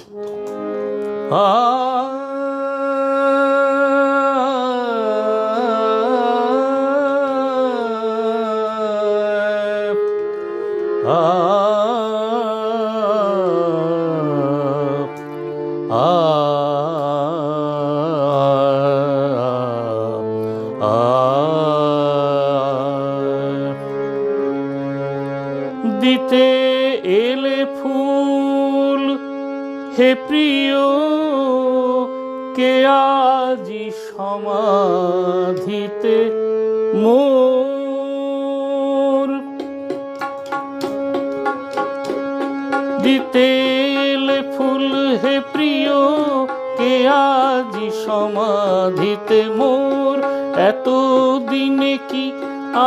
দিতে এলে ফুল হে প্রিয় কে আজি সমাধিতে মোর। দিতে এলে ফুল হে প্রিয় কে আজি সমাধিতে মোর। এত দিনে কি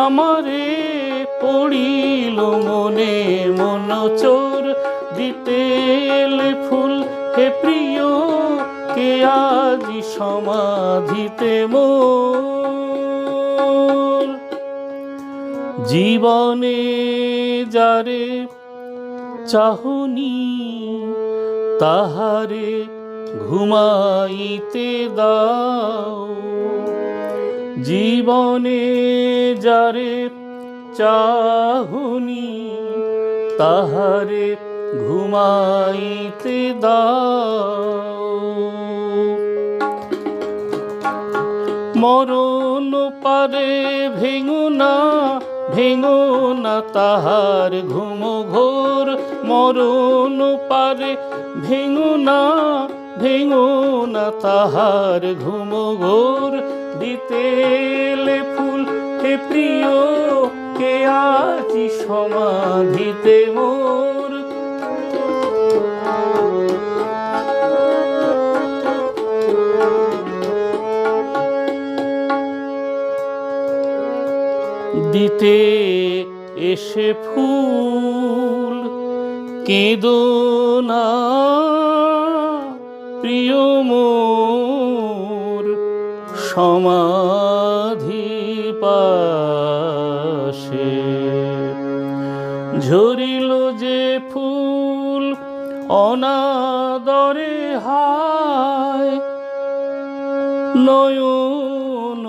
আমারে পড়িল মনে মন চোর। দিতে এলে ফুল হে প্রিয় কে আজি সমাধিতে মোর। জীবনে যারে চাহনি তাহারে ঘুমাইতে দাও। জীবনে যারে চাহনি তাহারে ঘুমাইতে দাও। মরণ পারে ভেঙো না তাহার ঘুম ঘোর। মরণ পারে ভেঙো না তাহার ঘুম ঘোর। দিতে এলে ফুল হে প্রিয় কে আজি সমাধিতে মোর। দিতে এসে ফুল কেঁদো না প্রিয় মোর। সমাধি পাশে ঝরিল যে ফুল অনাদরে হায়। নয়ন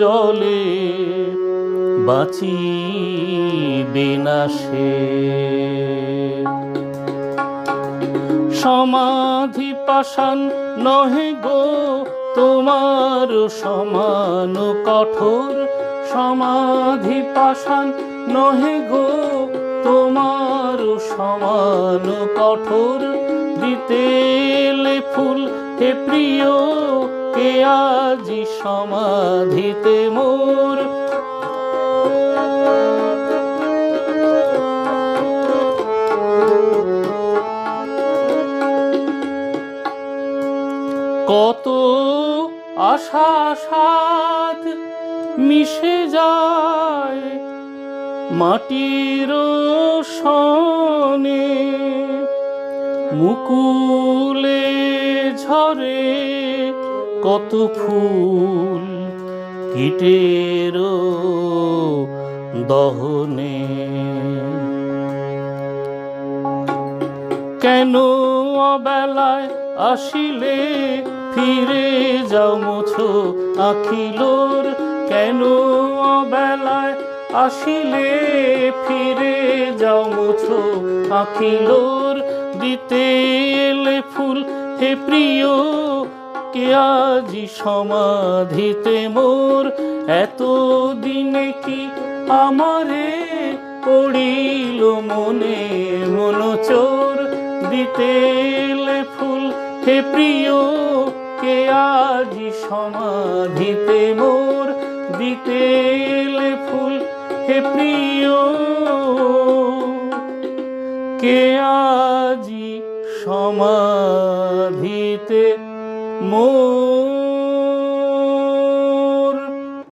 জলে বাঁচিবে না সে। সমাধি পাষাণ নহে গো তোমার সমান কঠোর। সমাধি পাষাণ নহে গো তোমার সমান কঠোর। দিতে এলে ফুল হে প্রিয় কে আজি সমাধিতে মোর। কত আশা সাধ মিশে যায় মাটির সনে। মুকুলে ঝরে কত ফুল কীটের দহনে। কেন অবেলায় আসিলে ফিরে যাও মুছো আখিলোর। কেন অবেলায় আসিলে ফিরে যাও মুছো আখিলোর। দিতে এলে ফুল হে প্রিয় কে আজি সমাধিতে মোর। এত দিনে কি আমারে পড়িল মনে মন চোর। দিতে এলে ফুল হে প্রিয় কে আজি সমাধিতে মোর। দিতে এলে ফুল হে প্রিয় কে আজি সমাধিতে মোর।